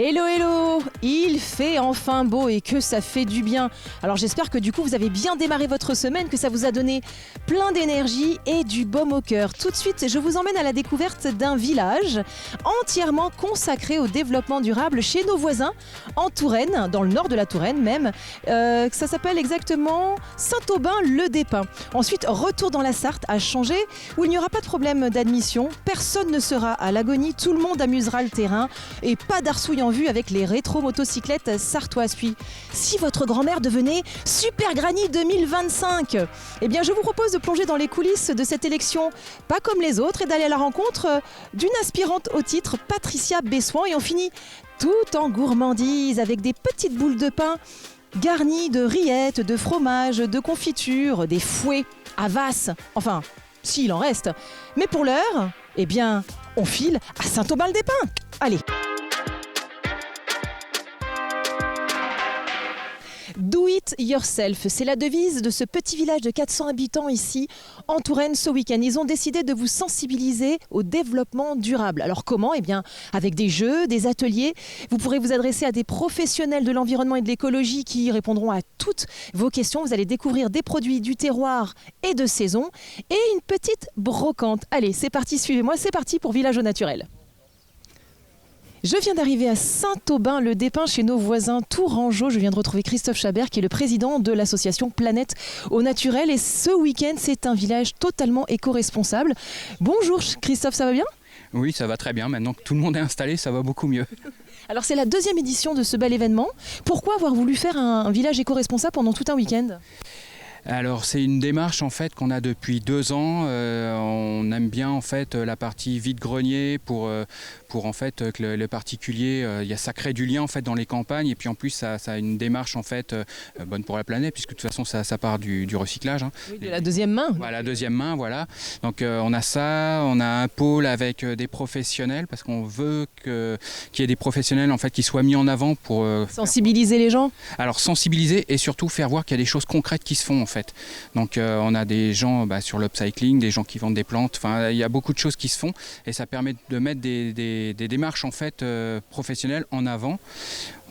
Hello hello, il fait enfin beau et que ça fait du bien. Alors j'espère que du coup vous avez bien démarré votre semaine, que ça vous a donné plein d'énergie et du baume au cœur. Tout de suite, je vous emmène à la découverte d'un village entièrement consacré au développement durable chez nos voisins en Touraine, dans le nord de la Touraine même. Ça s'appelle exactement Saint-Aubin-le-Despins. Ensuite, retour dans la Sarthe à Changé où il n'y aura pas de problème d'admission. Personne ne sera à l'agonie, tout le monde amusera le terrain et pas d'arsouille en vue avec les rétro-motocyclettes sartoises. Puis, si votre grand-mère devenait Super Granny 2025, eh bien je vous propose de plonger dans les coulisses de cette élection pas comme les autres et d'aller à la rencontre d'une aspirante au titre, Patricia Bessoin, et on finit tout en gourmandise avec des petites boules de pain garnies de rillettes, de fromage, de confiture, des fouets, havas, enfin, s'il en reste. Mais pour l'heure, eh bien, on file à Saint-Aubin-le-Despins. Allez. Do it yourself, c'est la devise de ce petit village de 400 habitants ici en Touraine ce week-end. Ils ont décidé de vous sensibiliser au développement durable. Alors comment ? Eh bien avec des jeux, des ateliers. Vous pourrez vous adresser à des professionnels de l'environnement et de l'écologie qui répondront à toutes vos questions. Vous allez découvrir des produits du terroir et de saison et une petite brocante. Allez, c'est parti, suivez-moi, c'est parti pour Village au Naturel. Je viens d'arriver à Saint-Aubin-le-Despins chez nos voisins Tourangeau. Je viens de retrouver Christophe Chabert qui est le président de l'association Planète au Naturel. Et ce week-end, c'est un village totalement éco-responsable. Bonjour Christophe, ça va bien ? Oui, ça va très bien. Maintenant que tout le monde est installé, ça va beaucoup mieux. Alors c'est la deuxième édition de ce bel événement. Pourquoi avoir voulu faire un village éco-responsable pendant tout un week-end ? Alors c'est une démarche en fait qu'on a depuis 2 ans. On aime bien en fait la partie vide-grenier pour en fait que le particulier, ça crée du lien en fait dans les campagnes et puis en plus ça a une démarche en fait bonne pour la planète puisque de toute façon ça part du recyclage. Hein. Oui, de la deuxième main. Voilà, la deuxième main, voilà. Donc on a ça, on a un pôle avec des professionnels parce qu'on veut qu'il y ait des professionnels en fait qui soient mis en avant pour sensibiliser les gens. Alors sensibiliser et surtout faire voir qu'il y a des choses concrètes qui se font en fait. Donc on a des gens sur l'upcycling, des gens qui vendent des plantes, enfin il y a beaucoup de choses qui se font et ça permet de mettre des démarches en fait professionnelles en avant.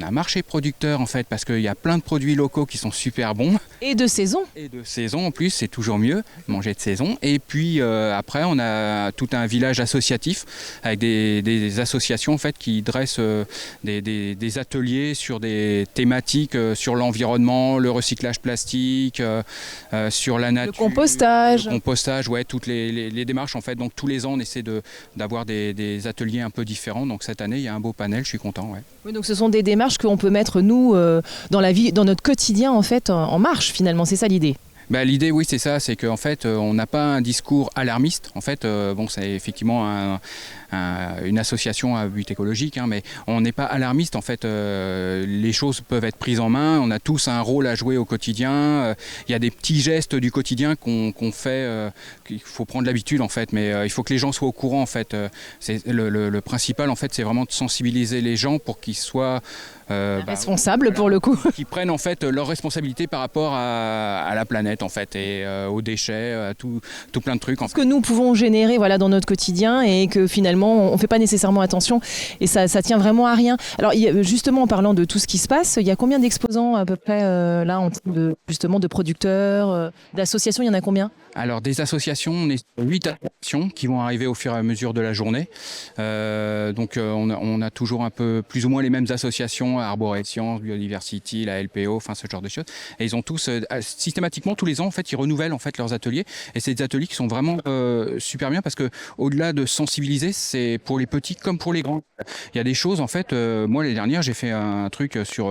On a un marché producteur en fait parce qu'il y a plein de produits locaux qui sont super bons. Et de saison. Et de saison en plus, c'est toujours mieux, manger de saison. Et puis après on a tout un village associatif avec des associations en fait qui dressent des ateliers sur des thématiques sur l'environnement, le recyclage plastique, sur la nature. Le compostage, ouais, toutes les démarches en fait. Donc tous les ans on essaie d'avoir des ateliers un peu différents. Donc cette année il y a un beau panel, je suis content. Ouais. Oui, donc ce sont des démarches qu'on peut mettre nous dans la vie, dans notre quotidien en fait en marche finalement, c'est ça l'idée. L'idée, oui, c'est ça, c'est qu'en fait, on n'a pas un discours alarmiste. En fait, c'est effectivement une association à but écologique, hein, mais on n'est pas alarmiste. En fait, les choses peuvent être prises en main. On a tous un rôle à jouer au quotidien. Il y a des petits gestes du quotidien qu'on fait, qu'il faut prendre l'habitude, en fait. Mais il faut que les gens soient au courant, en fait. C'est le principal, en fait, c'est vraiment de sensibiliser les gens pour qu'ils soient responsables pour le coup. Qui prennent en fait leurs responsabilités par rapport à la planète en fait et aux déchets, à tout plein de trucs. Ce que nous pouvons générer dans notre quotidien et que finalement on ne fait pas nécessairement attention et ça tient vraiment à rien. Alors justement en parlant de tout ce qui se passe, il y a combien d'exposants à peu près là en termes de producteurs, d'associations, il y en a combien ? Alors des associations, on est 8 associations qui vont arriver au fur et à mesure de la journée. Donc on a toujours un peu plus ou moins les mêmes associations, Arborescience, Biodiversity, la LPO, enfin ce genre de choses. Et ils ont tous systématiquement tous les ans en fait ils renouvellent en fait leurs ateliers et c'est des ateliers qui sont vraiment super bien parce que au-delà de sensibiliser, c'est pour les petits comme pour les grands. Il y a des choses en fait. Moi l'année dernière j'ai fait un truc sur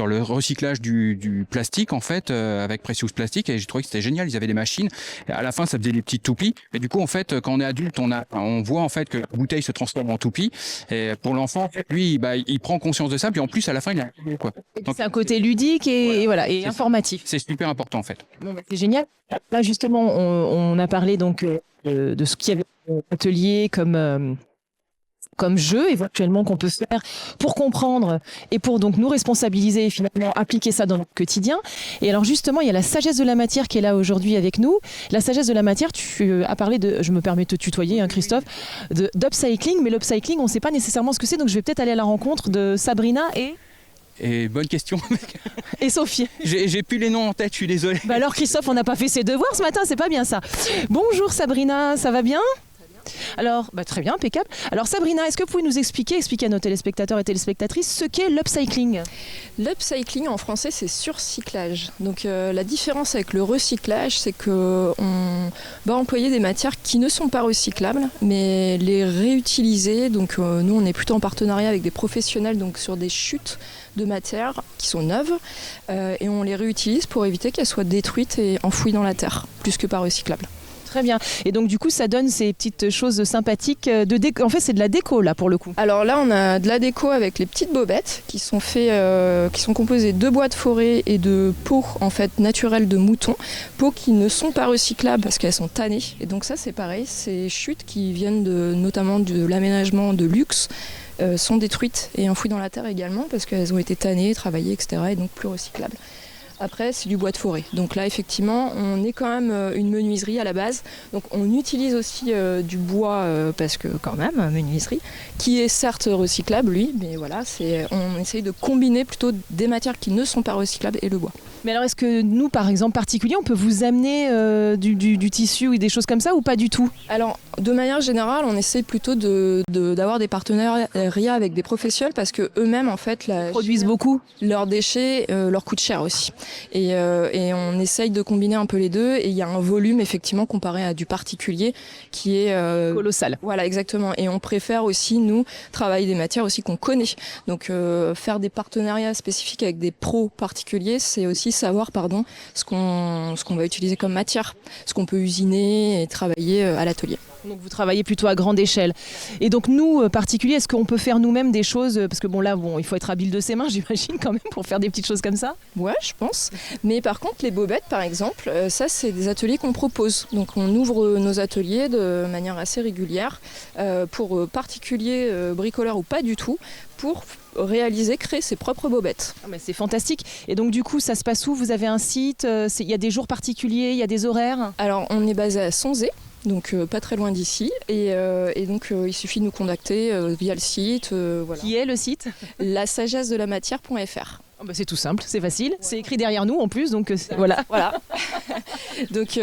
le recyclage du plastique en fait avec Precious Plastic et j'ai trouvé que c'était génial. Ils avaient des machines. Et à la fin, ça faisait des petits toupies. Et du coup, en fait, quand on est adulte, on voit en fait que la bouteille se transforme en toupie. Et pour l'enfant, lui, il prend conscience de ça. Puis en plus, à la fin, il a quoi. Donc, c'est un côté ludique et informatif. C'est super important en fait. Bon, c'est génial. Là, justement, on a parlé donc de ce qu'il y avait atelier comme comme jeu éventuellement qu'on peut faire pour comprendre et pour donc nous responsabiliser et finalement appliquer ça dans notre quotidien. Et alors justement, il y a la sagesse de la matière qui est là aujourd'hui avec nous. La sagesse de la matière, tu as parlé de, je me permets de te tutoyer, hein, Christophe, d'upcycling, mais l'upcycling, on ne sait pas nécessairement ce que c'est, donc je vais peut-être aller à la rencontre de Sabrina Et bonne question. et Sophie. J'ai plus les noms en tête, je suis désolé. Bah alors Christophe, on n'a pas fait ses devoirs ce matin, c'est pas bien ça. Bonjour Sabrina, ça va bien ? Alors, très bien, impeccable. Alors Sabrina, est-ce que vous pouvez nous expliquer à nos téléspectateurs et téléspectatrices ce qu'est l'upcycling ? L'upcycling en français c'est surcyclage. Donc la différence avec le recyclage c'est qu'on va employer des matières qui ne sont pas recyclables mais les réutiliser. Donc nous on est plutôt en partenariat avec des professionnels donc sur des chutes de matières qui sont neuves et on les réutilise pour éviter qu'elles soient détruites et enfouies dans la terre plus que pas recyclables. Très bien. Et donc du coup, ça donne ces petites choses sympathiques. En fait, c'est de la déco là pour le coup. Alors là, on a de la déco avec les petites bobettes qui sont composées de bois de forêt et de peaux en fait naturelles de moutons, peaux qui ne sont pas recyclables parce qu'elles sont tannées. Et donc ça, c'est pareil. Ces chutes qui viennent notamment de l'aménagement de luxe sont détruites et enfouies dans la terre également parce qu'elles ont été tannées, travaillées, etc. et donc plus recyclables. Après, c'est du bois de forêt. Donc là, effectivement, on est quand même une menuiserie à la base. Donc on utilise aussi du bois, parce que quand même, menuiserie, qui est certes recyclable, lui, mais voilà, on essaye de combiner plutôt des matières qui ne sont pas recyclables et le bois. Mais alors, est-ce que nous, par exemple, particuliers, on peut vous amener du tissu ou des choses comme ça ou pas du tout ? Alors, de manière générale, on essaie plutôt d'avoir des partenariats avec des professionnels parce que eux-mêmes, en fait, produisent beaucoup. Leurs déchets leur coûtent cher aussi. Et on essaye de combiner un peu les deux. Et il y a un volume, effectivement, comparé à du particulier qui est colossal. Voilà, exactement. Et on préfère aussi, nous, travailler des matières aussi qu'on connaît. Donc, faire des partenariats spécifiques avec des pros particuliers, c'est aussi savoir ce qu'on va utiliser comme matière, ce qu'on peut usiner et travailler à l'atelier. Donc vous travaillez plutôt à grande échelle. Et donc nous, particuliers, est-ce qu'on peut faire nous-mêmes des choses ? Parce que il faut être habile de ses mains, j'imagine, quand même, pour faire des petites choses comme ça. Ouais, je pense. Mais par contre, les bobettes, par exemple, ça, c'est des ateliers qu'on propose. Donc on ouvre nos ateliers de manière assez régulière pour particuliers, bricoleurs ou pas du tout, pour créer ses propres bobettes. Ah mais c'est fantastique. Et donc du coup, ça se passe où ? Vous avez un site ? Il y a des jours particuliers ? Il y a des horaires ? Alors, on est basé à Sonzé. Donc pas très loin d'ici et donc il suffit de nous contacter via le site. Voilà. Qui est le site ? lasagessedelamatière.fr. Oh c'est tout simple, c'est facile, c'est écrit derrière nous en plus, donc voilà. Donc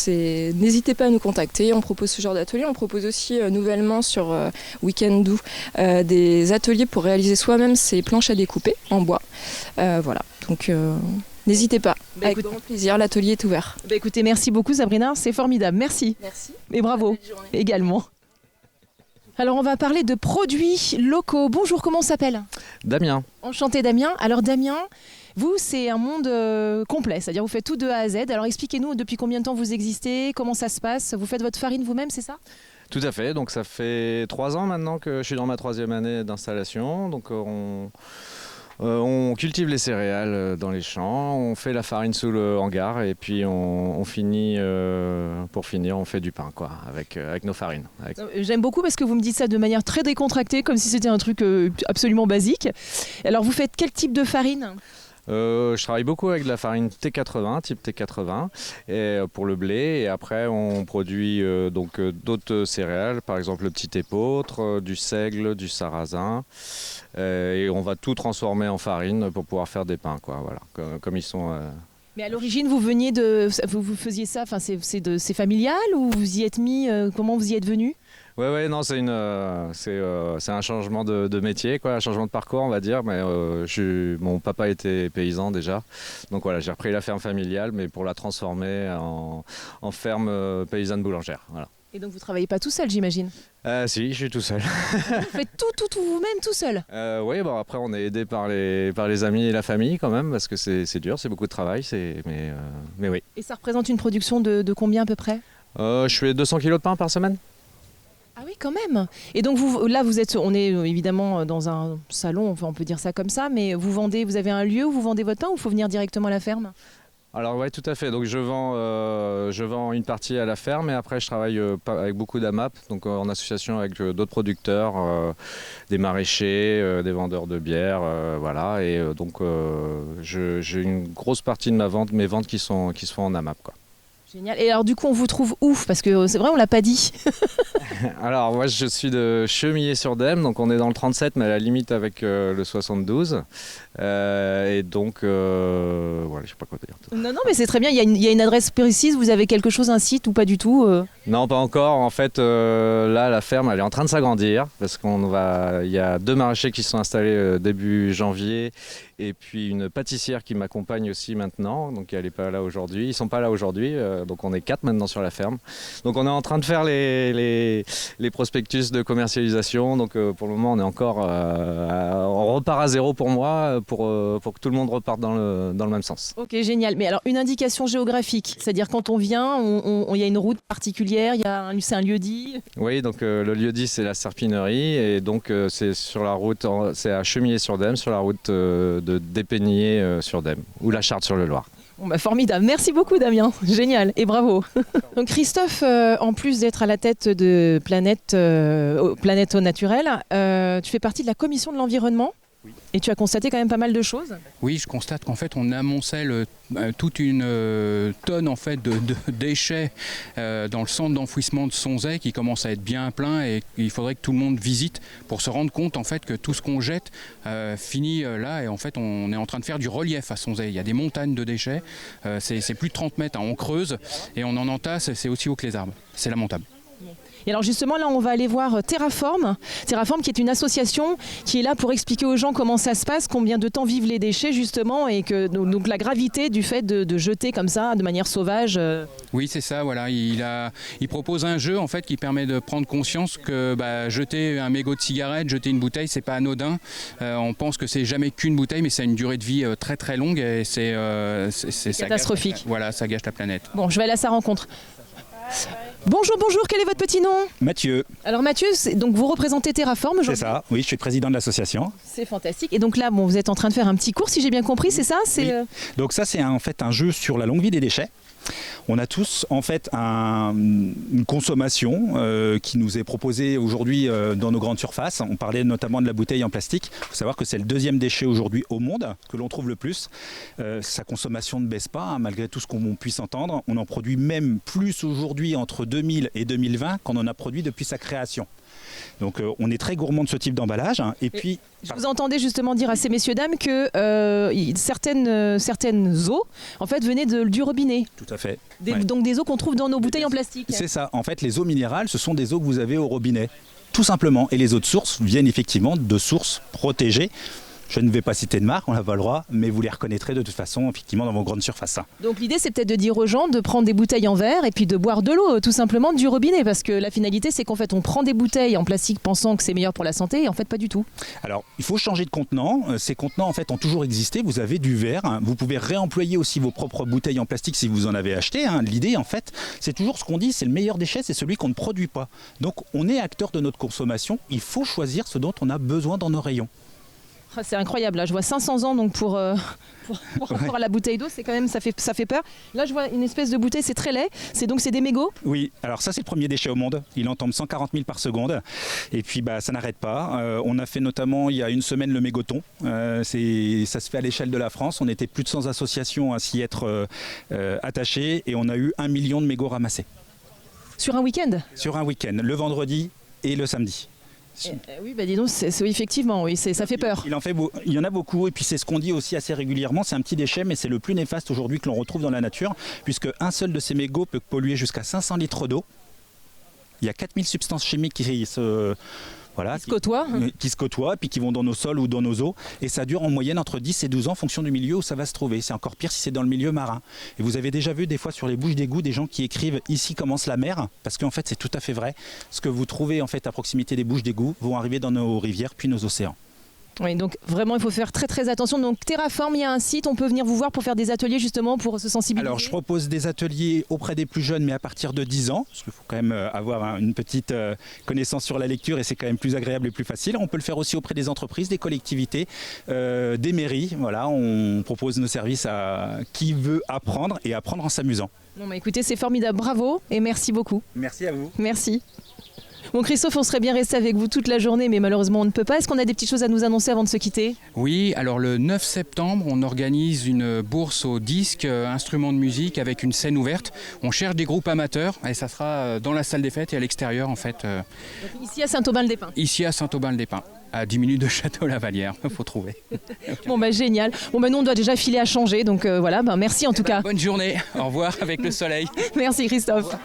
n'hésitez pas à nous contacter, on propose ce genre d'atelier, on propose aussi nouvellement sur Weekendoo des ateliers pour réaliser soi-même ses planches à découper en bois. Voilà, donc n'hésitez pas, avec grand plaisir, l'atelier est ouvert. Écoutez, merci beaucoup Sabrina, c'est formidable, merci. Merci. Et bravo également. Alors on va parler de produits locaux. Bonjour, comment on s'appelle ? Damien. Enchanté Damien. Alors Damien, vous c'est un monde complet, c'est-à-dire vous faites tout de A à Z. Alors expliquez-nous depuis combien de temps vous existez, comment ça se passe ? Vous faites votre farine vous-même, c'est ça ? Tout à fait, donc ça fait 3 ans maintenant que je suis dans ma 3e année d'installation. Donc on cultive les céréales dans les champs, on fait la farine sous le hangar et puis on finit, pour finir, on fait du pain avec nos farines. J'aime beaucoup parce que vous me dites ça de manière très décontractée, comme si c'était un truc absolument basique. Alors vous faites quel type de farine ? Je travaille beaucoup avec de la farine T80, type T80, pour le blé. Et après, on produit d'autres céréales, par exemple le petit épeautre, du seigle, du sarrasin. Et on va tout transformer en farine pour pouvoir faire des pains, voilà, comme ils sont. Mais à l'origine, vous vous faisiez ça, c'est familial ou vous y êtes mis, comment vous y êtes venu ? Ouais, non, c'est un changement de métier, un changement de parcours, on va dire. Mais mon papa était paysan déjà, donc voilà, j'ai repris la ferme familiale, mais pour la transformer en ferme paysanne boulangère. Voilà. Et donc vous travaillez pas tout seul, j'imagine ? Si, je suis tout seul. Vous faites tout vous-même, tout seul ? Oui, après on est aidé par les amis et la famille quand même, parce que c'est dur, c'est beaucoup de travail, mais oui. Et ça représente une production de combien à peu près ? Je fais 200 kilos de pain par semaine. Ah oui, quand même. Et donc on est évidemment dans un salon, on peut dire ça comme ça, mais vous avez un lieu où vous vendez votre pain ou il faut venir directement à la ferme ? Alors oui, tout à fait. Donc je vends une partie à la ferme et après je travaille avec beaucoup d'AMAP, donc en association avec d'autres producteurs, des maraîchers, des vendeurs de bière, voilà. Et donc j'ai une grosse partie de mes ventes qui se font en AMAP, quoi. Génial. Et alors du coup, on vous trouve où? Parce que c'est vrai, on l'a pas dit. Alors moi je suis de Chemillé-sur-Dème, donc on est dans le 37 mais à la limite avec le 72. Et donc voilà, je sais pas quoi dire. Non, mais c'est très bien. Il y a une adresse précise. Vous avez quelque chose, un site ou pas du tout? Non, pas encore. En fait, là, la ferme, elle est en train de s'agrandir parce il y a 2 maraîchers qui sont installés début janvier et puis une pâtissière qui m'accompagne aussi maintenant. Donc, elle est pas là aujourd'hui. Ils sont pas là aujourd'hui. Donc, on est 4 maintenant sur la ferme. Donc, on est en train de faire les prospectus de commercialisation. Donc, pour le moment, on est encore, on repart à zéro pour moi, pour que tout le monde reparte dans le même sens. Ok, génial. Mais alors, une indication géographique, c'est-à-dire quand on vient, il y a une route particulière, c'est un lieu-dit. Oui, donc le lieu-dit, c'est la Serpinerie. Et donc, c'est sur la route, c'est à Chemillé-sur-Dème, sur la route de Dépénier-sur-Dème, ou la Charte-sur-le-Loir. Bon, bah, formidable. Merci beaucoup, Damien. Génial. Et bravo. Donc, Christophe, en plus d'être à la tête de Planète au Naturel, tu fais partie de la commission de l'environnement. Oui. Et tu as constaté quand même pas mal de choses. Oui, je constate qu'en fait on amoncelle toute une tonne en fait de déchets dans le centre d'enfouissement de Sonzay qui commence à être bien plein et il faudrait que tout le monde visite pour se rendre compte en fait que tout ce qu'on jette finit là et en fait on est en train de faire du relief à Sonzay. Il y a des montagnes de déchets, c'est plus de 30 mètres, hein, on creuse et on en entasse, c'est aussi haut que les arbres, c'est lamentable. Et alors justement là on va aller voir Terraform qui est une association qui est là pour expliquer aux gens comment ça se passe, combien de temps vivent les déchets justement et que donc la gravité du fait de jeter comme ça de manière sauvage. Oui c'est ça, voilà, il propose un jeu en fait qui permet de prendre conscience que jeter un mégot de cigarette, jeter une bouteille c'est pas anodin, on pense que c'est jamais qu'une bouteille mais ça a une durée de vie très très longue et c'est catastrophique. Voilà, ça gâche la planète. Bon, je vais aller à sa rencontre. Bonjour, quel est votre petit nom? Mathieu. Alors Mathieu, donc vous représentez Terraform aujourd'hui? C'est ça, oui, je suis président de l'association. C'est fantastique. Et donc là, vous êtes en train de faire un petit cours, si j'ai bien compris, c'est ça? Oui. Donc ça, c'est en fait un jeu sur la longue vie des déchets. On a tous en fait une consommation qui nous est proposée aujourd'hui dans nos grandes surfaces. On parlait notamment de la bouteille en plastique. Il faut savoir que c'est le 2e déchet aujourd'hui au monde que l'on trouve le plus. Sa consommation ne baisse pas, hein, malgré tout ce qu'on puisse entendre. On en produit même plus aujourd'hui entre 2000 et 2020 qu'on en a produit depuis sa création. Donc on est très gourmand de ce type d'emballage. Hein. Et puis, je vous entendais justement dire à ces messieurs dames que certaines eaux en fait venaient du robinet. Tout à fait. Donc des eaux qu'on trouve dans nos bouteilles en plastique. C'est ça. En fait, les eaux minérales, ce sont des eaux que vous avez au robinet, tout simplement. Et les eaux de source viennent effectivement de sources protégées. Je ne vais pas citer de marque, on n'a pas le droit, mais vous les reconnaîtrez de toute façon effectivement dans vos grandes surfaces. Donc l'idée c'est peut-être de dire aux gens de prendre des bouteilles en verre et puis de boire de l'eau tout simplement du robinet parce que la finalité c'est qu'en fait on prend des bouteilles en plastique pensant que c'est meilleur pour la santé et en fait pas du tout. Alors il faut changer de contenant, ces contenants en fait ont toujours existé, vous avez du verre, hein. Vous pouvez réemployer aussi vos propres bouteilles en plastique si vous en avez acheté, hein. L'idée en fait c'est toujours ce qu'on dit, c'est le meilleur déchet, c'est celui qu'on ne produit pas. Donc on est acteur de notre consommation, il faut choisir ce dont on a besoin dans nos rayons. C'est incroyable, là je vois 500 ans donc pour rapport à la bouteille d'eau, c'est quand même ça fait peur. Là je vois une espèce de bouteille, c'est très laid, c'est des mégots. Oui, alors ça c'est le premier déchet au monde, il en tombe 140 000 par seconde et puis ça n'arrête pas. On a fait notamment il y a une semaine le mégoton, ça se fait à l'échelle de la France, on était plus de 100 associations à s'y être attachées et on a eu 1 million de mégots ramassés. Sur un week-end? Sur un week-end, le vendredi et le samedi. Oui, dis donc, effectivement, oui, ça fait peur. Il y en a beaucoup et puis c'est ce qu'on dit aussi assez régulièrement, c'est un petit déchet mais c'est le plus néfaste aujourd'hui que l'on retrouve dans la nature puisque un seul de ces mégots peut polluer jusqu'à 500 litres d'eau. Il y a 4000 substances chimiques qui se côtoient, puis qui vont dans nos sols ou dans nos eaux. Et ça dure en moyenne entre 10 et 12 ans en fonction du milieu où ça va se trouver. C'est encore pire si c'est dans le milieu marin. Et vous avez déjà vu des fois sur les bouches d'égout des gens qui écrivent « Ici commence la mer », parce qu'en fait c'est tout à fait vrai. Ce que vous trouvez en fait à proximité des bouches d'égout vont arriver dans nos rivières puis nos océans. Oui, donc vraiment, il faut faire très très attention. Donc Terraform, il y a un site, on peut venir vous voir pour faire des ateliers justement pour se sensibiliser. Alors je propose des ateliers auprès des plus jeunes, mais à partir de 10 ans, parce qu'il faut quand même avoir une petite connaissance sur la lecture et c'est quand même plus agréable et plus facile. On peut le faire aussi auprès des entreprises, des collectivités, des mairies. Voilà, on propose nos services à qui veut apprendre et apprendre en s'amusant. Bon, bah, écoutez, c'est formidable, bravo et merci beaucoup. Merci à vous. Merci. Bon Christophe, on serait bien resté avec vous toute la journée, mais malheureusement on ne peut pas. Est-ce qu'on a des petites choses à nous annoncer avant de se quitter? Oui, alors le 9 septembre, on organise une bourse au disque, instruments de musique avec une scène ouverte. On cherche des groupes amateurs et ça sera dans la salle des fêtes et à l'extérieur en fait. Donc, ici à Saint-Aubin-le-des-Pins. Ici à Saint-Aubin-le-des-Pins, à 10 minutes de Château-Lavalière, il faut trouver. Bon bah génial. Bon bah nous on doit déjà filer à changer, donc voilà, bah, merci en tout cas. Bonne journée, au revoir avec le soleil. Merci Christophe.